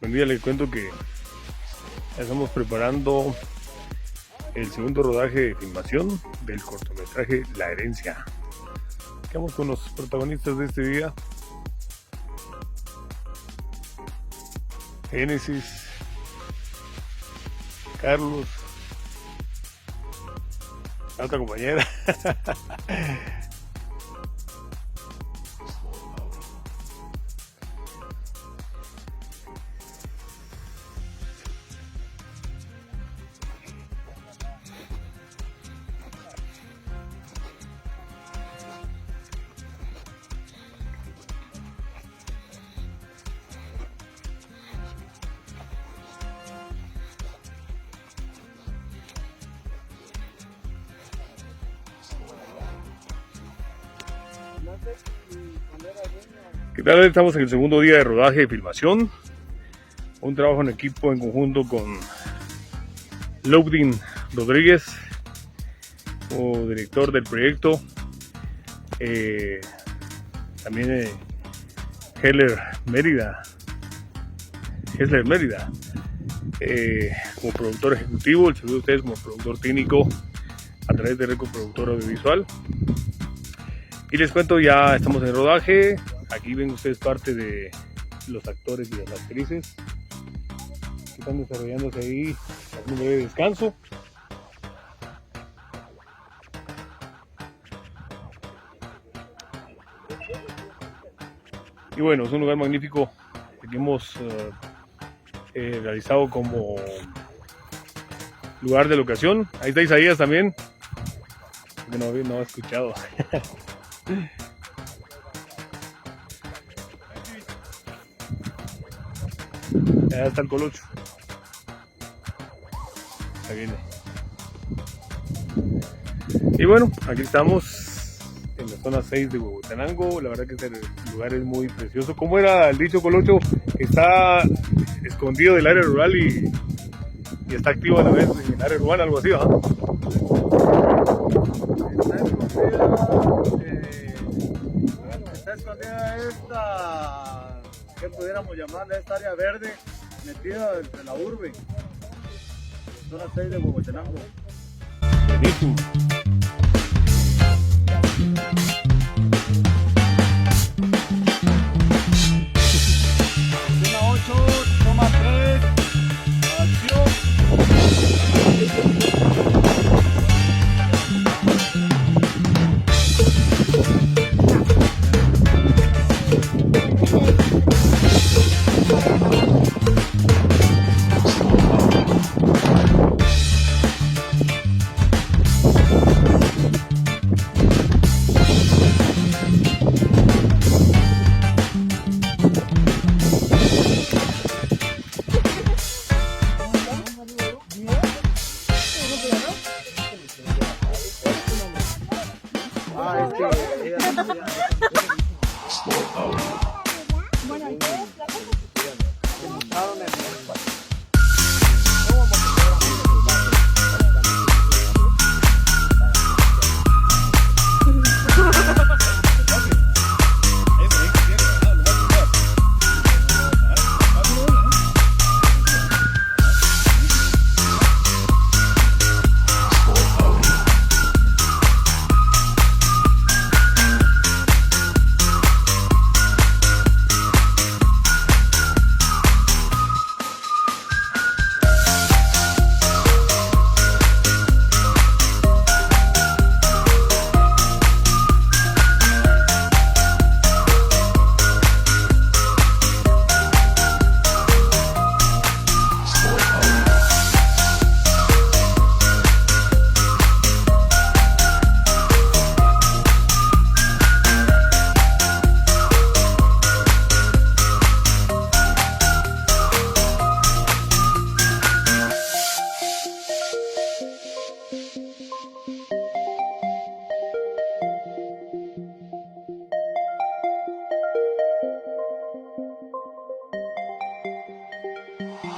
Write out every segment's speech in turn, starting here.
Buen día, les cuento que estamos preparando el segundo rodaje de filmación del cortometraje La Herencia. Quedamos con los protagonistas de este día: Génesis, Carlos, la otra compañera. ¿Qué tal? Estamos en el segundo día de rodaje de filmación. Un trabajo en equipo en conjunto con Loudin Rodríguez como director del proyecto. También Heller Mérida como productor ejecutivo. El saludo a ustedes como productor técnico a través de Record Productor Audiovisual. Y les cuento, ya estamos en rodaje. Aquí ven ustedes parte de los actores y las actrices que están desarrollándose ahí en un breve descanso. Y bueno, es un lugar magnífico que hemos realizado como lugar de locación. Ahí está Isaías también, que no ha escuchado. Ya está el colocho. Ahí viene. Y bueno, aquí estamos en la zona 6 de Huehuetenango. La verdad que este lugar es muy precioso. ¿Cómo era el dicho, colocho? Que está escondido del área rural y está activo a la vez en el área urbana, algo así, ¿ah? Está escondida esta, ¿qué pudiéramos llamarle? Esta área verde metida entre la urbe, zona 6 de Huehuetenango. Buenísimo. Escena 8, toma 3, acción.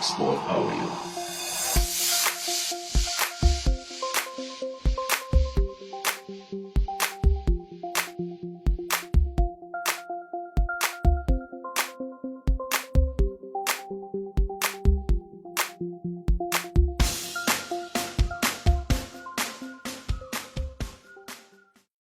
Sport Audio.